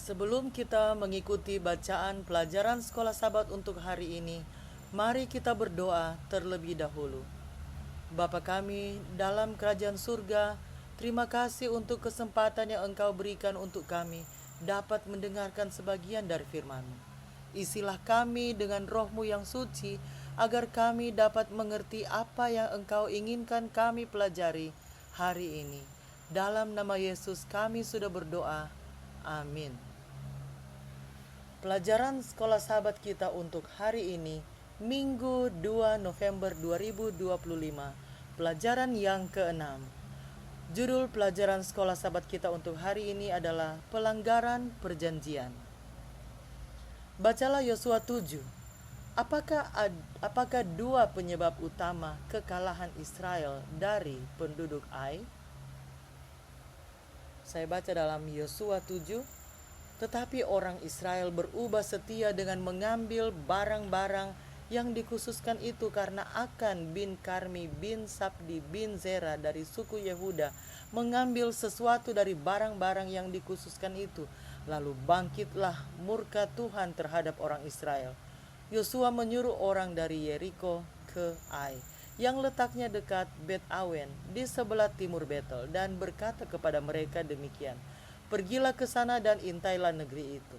Sebelum kita mengikuti bacaan pelajaran sekolah Sabat untuk hari ini, mari kita berdoa terlebih dahulu. Bapa kami dalam kerajaan surga, terima kasih untuk kesempatan yang Engkau berikan untuk kami dapat mendengarkan sebagian dari firman-Mu. Isilah kami dengan roh-Mu yang suci, agar kami dapat mengerti apa yang Engkau inginkan kami pelajari hari ini. Dalam nama Yesus kami sudah berdoa. Amin. Pelajaran sekolah Sabat kita untuk hari ini, Minggu 2 November 2025, pelajaran yang ke-6. Judul pelajaran sekolah Sabat kita untuk hari ini adalah pelanggaran perjanjian. Bacalah Yosua 7. Apakah dua penyebab utama kekalahan Israel dari penduduk Ai? Saya baca dalam Yosua 7. Tetapi orang Israel berubah setia dengan mengambil barang-barang yang dikhususkan itu karena Akan bin Karmi bin Sabdi bin Zera dari suku Yehuda mengambil sesuatu dari barang-barang yang dikhususkan itu. Lalu bangkitlah murka Tuhan terhadap orang Israel. Yosua menyuruh orang dari Yeriko ke Ai, yang letaknya dekat Bet Awen di sebelah timur Betel, dan berkata kepada mereka demikian, pergilah ke sana dan intailah negeri itu.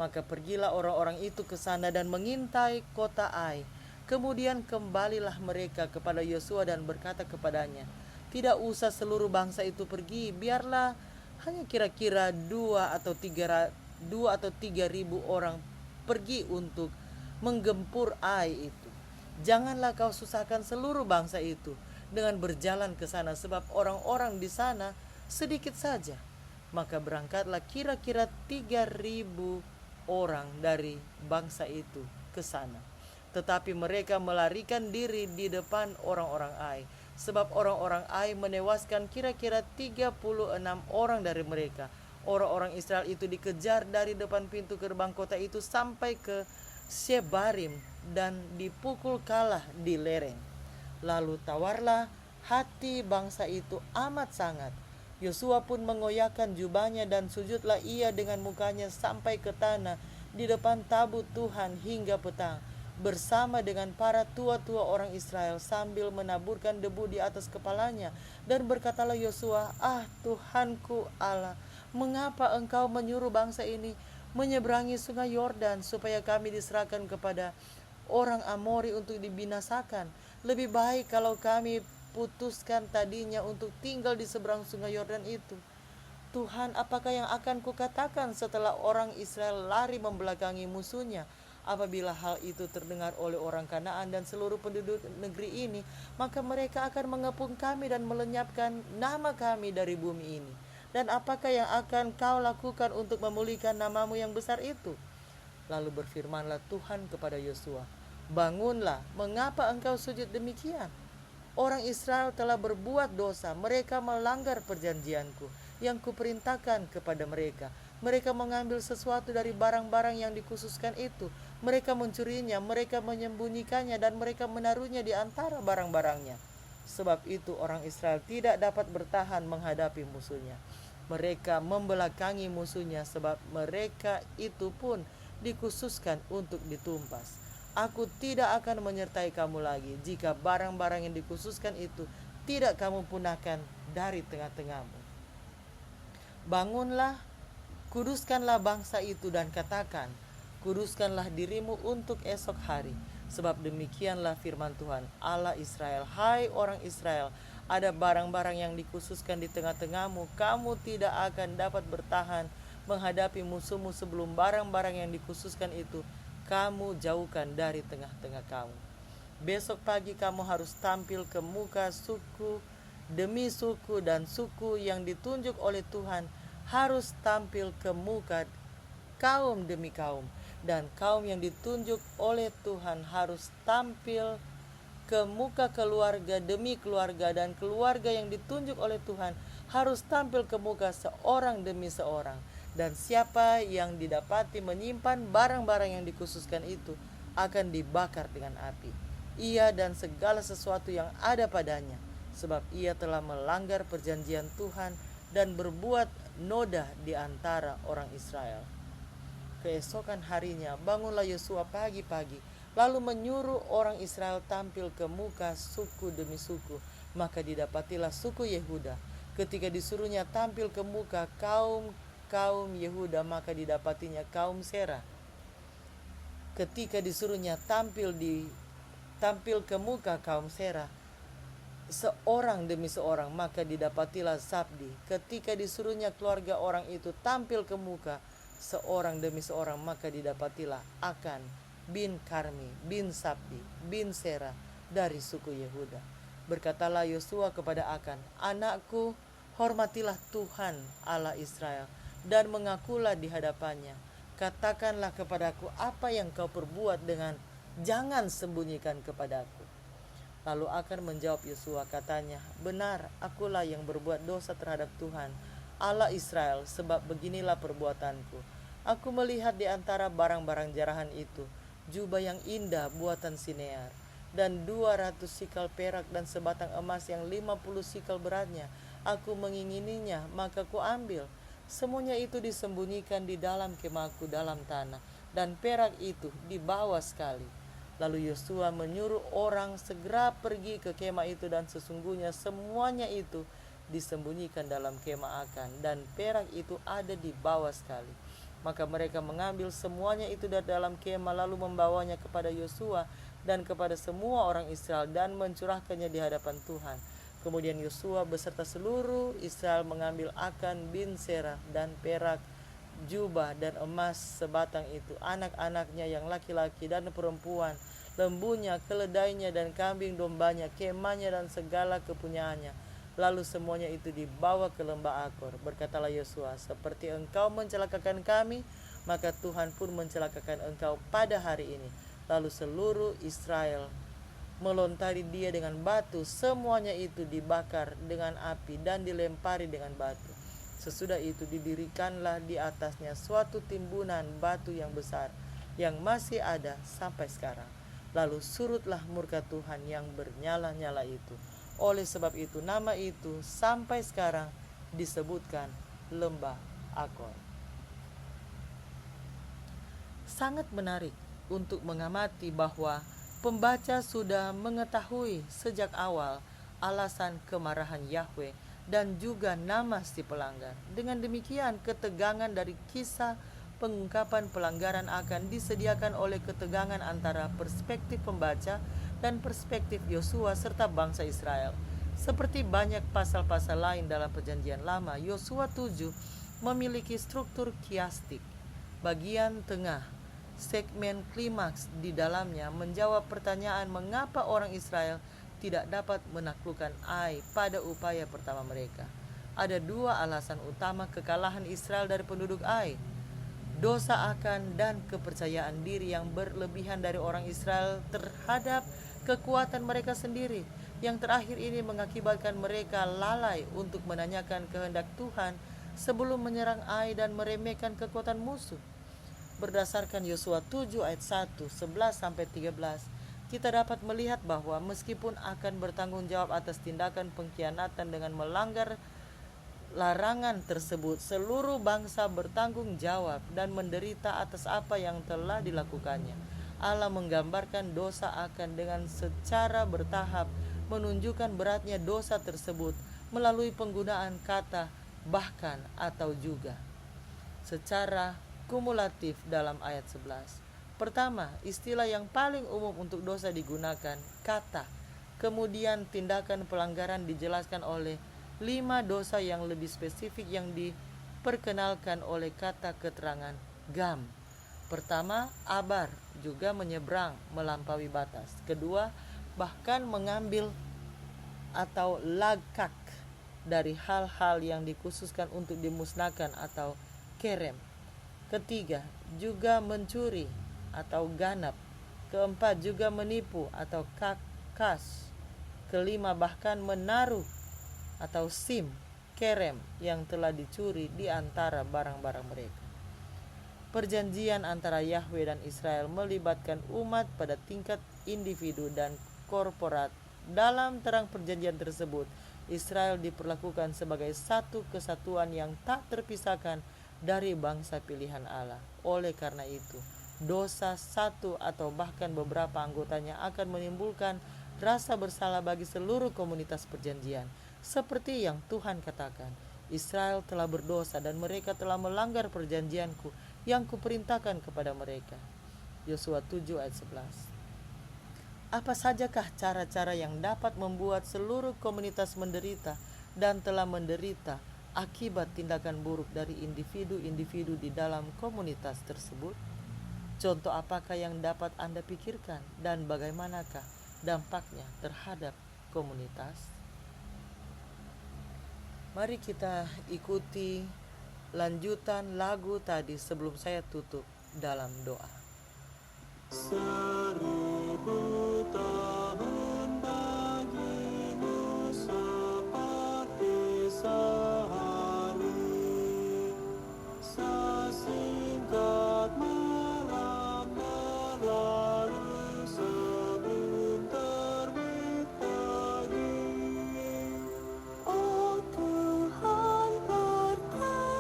Maka pergilah orang-orang itu ke sana dan mengintai kota Ai. Kemudian kembalilah mereka kepada Yosua dan berkata kepadanya, tidak usah seluruh bangsa itu pergi, biarlah hanya kira-kira 2 atau 3 ribu orang pergi untuk menggempur Ai itu. Janganlah kau susahkan seluruh bangsa itu dengan berjalan ke sana, sebab orang-orang di sana sedikit saja. Maka berangkatlah kira-kira 3.000 orang dari bangsa itu ke sana. Tetapi mereka melarikan diri di depan orang-orang Ai, sebab orang-orang Ai menewaskan kira-kira 36 orang dari mereka. Orang-orang Israel itu dikejar dari depan pintu gerbang kota itu sampai ke Shebarim dan dipukul kalah di lereng. Lalu tawarlah hati bangsa itu amat sangat. Yosua pun mengoyakkan jubahnya dan sujudlah ia dengan mukanya sampai ke tanah di depan tabut Tuhan hingga petang, bersama dengan para tua-tua orang Israel sambil menaburkan debu di atas kepalanya. Dan berkatalah Yosua, Tuhanku Allah, mengapa engkau menyuruh bangsa ini menyeberangi sungai Yordan supaya kami diserahkan kepada orang Amori untuk dibinasakan? Lebih baik kalau kami putuskan tadinya untuk tinggal di seberang sungai Yordan itu. Tuhan, apakah yang akan kukatakan setelah orang Israel lari membelakangi musuhnya? Apabila hal itu terdengar oleh orang Kanaan dan seluruh penduduk negeri ini, maka mereka akan mengepung kami dan melenyapkan nama kami dari bumi ini. Dan apakah yang akan kau lakukan untuk memulihkan namamu yang besar itu? Lalu berfirmanlah Tuhan kepada Yosua, bangunlah, mengapa engkau sujud demikian? Orang Israel telah berbuat dosa, mereka melanggar perjanjianku yang kuperintahkan kepada mereka. Mereka mengambil sesuatu dari barang-barang yang dikhususkan itu. Mereka mencurinya, mereka menyembunyikannya, dan mereka menaruhnya di antara barang-barangnya. Sebab itu orang Israel tidak dapat bertahan menghadapi musuhnya. Mereka membelakangi musuhnya, sebab mereka itu pun dikhususkan untuk ditumpas. Aku tidak akan menyertai kamu lagi jika barang-barang yang dikhususkan itu tidak kamu punahkan dari tengah-tengahmu. Bangunlah, kuduskanlah bangsa itu dan katakan, kuduskanlah dirimu untuk esok hari. Sebab demikianlah firman Tuhan Allah Israel, hai orang Israel, ada barang-barang yang dikhususkan di tengah-tengahmu, kamu tidak akan dapat bertahan menghadapi musuhmu sebelum barang-barang yang dikhususkan itu kamu jauhkan dari tengah-tengah kamu. Besok pagi kamu harus tampil ke muka suku demi suku, dan suku yang ditunjuk oleh Tuhan harus tampil ke muka kaum demi kaum, dan kaum yang ditunjuk oleh Tuhan harus tampil ke muka keluarga demi keluarga, dan keluarga yang ditunjuk oleh Tuhan harus tampil ke muka seorang demi seorang. Dan siapa yang didapati menyimpan barang-barang yang dikhususkan itu akan dibakar dengan api, ia dan segala sesuatu yang ada padanya, sebab ia telah melanggar perjanjian Tuhan dan berbuat noda di antara orang Israel. Keesokan harinya bangunlah Yosua pagi-pagi, lalu menyuruh orang Israel tampil ke muka suku demi suku. Maka didapatilah suku Yehuda. Ketika disuruhnya tampil ke muka kaum Yehuda, maka didapatinya kaum Serah. Ketika disuruhnya tampil ke muka kaum Serah, seorang demi seorang, maka didapatilah Sabdi. Ketika disuruhnya keluarga orang itu tampil ke muka seorang demi seorang, maka didapatilah Akan bin Karmi bin Sabdi bin Serah dari suku Yehuda. Berkatalah Yosua kepada Akan, anakku, hormatilah Tuhan Allah Israel dan mengakulah di hadapannya. Katakanlah kepadaku apa yang kau perbuat, dengan jangan sembunyikan kepadaku. Lalu Akan menjawab Yosua, katanya, benar, akulah yang berbuat dosa terhadap Tuhan Allah Israel, sebab beginilah perbuatanku. Aku melihat di antara barang-barang jarahan itu jubah yang indah buatan Sinear, dan 200 sikal perak dan sebatang emas yang 50 sikal beratnya. Aku mengingininya, maka ku ambil. Semuanya itu disembunyikan di dalam kemahku dalam tanah, dan perak itu dibawa sekali. Lalu Yosua menyuruh orang segera pergi ke kemah itu, dan sesungguhnya semuanya itu disembunyikan dalam kemah Akan, dan perak itu ada di bawah sekali. Maka mereka mengambil semuanya itu dari dalam kemah, lalu membawanya kepada Yosua dan kepada semua orang Israel, dan mencurahkannya di hadapan Tuhan. Kemudian Yosua beserta seluruh Israel mengambil Akan bin Serah dan perak, jubah dan emas sebatang itu, anak-anaknya yang laki-laki dan perempuan, lembunya, keledainya dan kambing dombanya, kemahnya dan segala kepunyaannya. Lalu semuanya itu dibawa ke lembah Akor. Berkatalah Yosua, seperti engkau mencelakakan kami, maka Tuhan pun mencelakakan engkau pada hari ini. Lalu seluruh Israel melontari dia dengan batu, semuanya itu dibakar dengan api dan dilempari dengan batu. Sesudah itu didirikanlah di atasnya suatu timbunan batu yang besar, yang masih ada sampai sekarang. Lalu surutlah murka Tuhan yang bernyala-nyala itu. Oleh sebab itu nama itu sampai sekarang disebutkan lembah Akor. Sangat menarik untuk mengamati bahwa pembaca sudah mengetahui sejak awal alasan kemarahan Yahweh dan juga nama si pelanggar. Dengan demikian, ketegangan dari kisah pengungkapan pelanggaran akan disediakan oleh ketegangan antara perspektif pembaca dan perspektif Yosua serta bangsa Israel. Seperti banyak pasal-pasal lain dalam Perjanjian Lama, Yosua 7 memiliki struktur kiastik. Bagian tengah, segmen klimaks di dalamnya menjawab pertanyaan mengapa orang Israel tidak dapat menaklukkan Ai pada upaya pertama mereka. Ada dua alasan utama kekalahan Israel dari penduduk Ai: dosa Akan dan kepercayaan diri yang berlebihan dari orang Israel terhadap kekuatan mereka sendiri. Yang terakhir ini mengakibatkan mereka lalai untuk menanyakan kehendak Tuhan sebelum menyerang Ai dan meremehkan kekuatan musuh. Berdasarkan Yosua 7 ayat 1, 11-13, kita dapat melihat bahwa meskipun Akan bertanggung jawab atas tindakan pengkhianatan dengan melanggar larangan tersebut, seluruh bangsa bertanggung jawab dan menderita atas apa yang telah dilakukannya. Allah menggambarkan dosa Akan dengan secara bertahap, menunjukkan beratnya dosa tersebut melalui penggunaan kata bahkan atau juga secara kumulatif dalam ayat 11. Pertama, istilah yang paling umum untuk dosa digunakan, kata. Kemudian tindakan pelanggaran dijelaskan oleh 5 dosa yang lebih spesifik yang diperkenalkan oleh kata keterangan gam. Pertama, abar, juga menyeberang, melampaui batas. Kedua, bahkan mengambil atau lagkak dari hal-hal yang dikhususkan untuk dimusnahkan atau kerem. Ketiga, juga mencuri atau ganap. Keempat, juga menipu atau kakas. Kelima, bahkan menaruh atau sim, kerem yang telah dicuri di antara barang-barang mereka. Perjanjian antara Yahweh dan Israel melibatkan umat pada tingkat individu dan korporat. Dalam terang perjanjian tersebut, Israel diperlakukan sebagai satu kesatuan yang tak terpisahkan dari bangsa pilihan Allah. Oleh karena itu, dosa satu atau bahkan beberapa anggotanya akan menimbulkan rasa bersalah bagi seluruh komunitas perjanjian. Seperti yang Tuhan katakan, Israel telah berdosa dan mereka telah melanggar perjanjianku yang kuperintahkan kepada mereka. Yosua 7 ayat 11. Apa sajakah cara-cara yang dapat membuat seluruh komunitas menderita dan telah menderita akibat tindakan buruk dari individu-individu di dalam komunitas tersebut? Contoh apakah yang dapat Anda pikirkan dan bagaimanakah dampaknya terhadap komunitas? Mari kita ikuti lanjutan lagu tadi sebelum saya tutup dalam doa. 1000 tahun bagimu seperti sehari, sesingkat malam berlalu sebelum terbit pagi. Oh Tuhan, perteduhanku,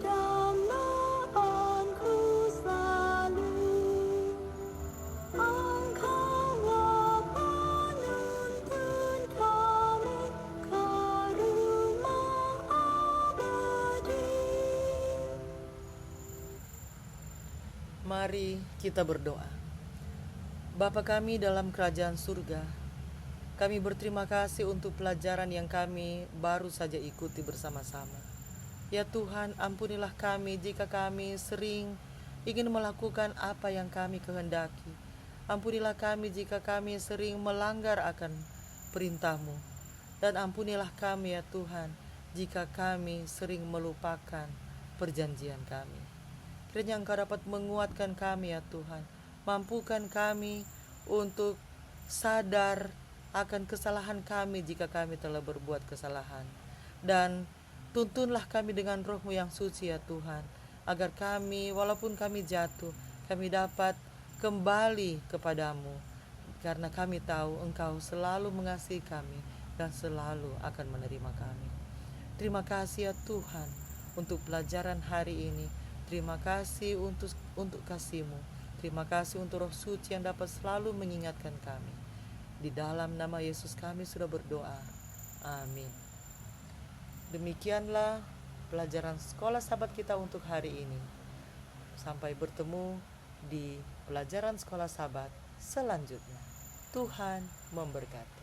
dambaan selalu. Engkaulah penuntun kami ke rumah abadi. Mari kita berdoa. Bapa kami dalam kerajaan surga, kami berterima kasih untuk pelajaran yang kami baru saja ikuti bersama-sama. Ya Tuhan, ampunilah kami jika kami sering ingin melakukan apa yang kami kehendaki. Ampunilah kami jika kami sering melanggar akan perintah-Mu. Dan ampunilah kami ya Tuhan, jika kami sering melupakan perjanjian kami. Kiranya Engkau dapat menguatkan kami ya Tuhan. Mampukan kami untuk sadar akan kesalahan kami jika kami telah berbuat kesalahan. Dan tuntunlah kami dengan Roh-Mu yang suci ya Tuhan, agar kami walaupun kami jatuh, kami dapat kembali kepadamu. Karena kami tahu Engkau selalu mengasihi kami dan selalu akan menerima kami. Terima kasih ya Tuhan untuk pelajaran hari ini. Terima kasih untuk kasih-Mu. Terima kasih untuk Roh Suci yang dapat selalu mengingatkan kami. Di dalam nama Yesus kami sudah berdoa. Amin. Demikianlah pelajaran sekolah sahabat kita untuk hari ini. Sampai bertemu di pelajaran sekolah sahabat selanjutnya. Tuhan memberkati.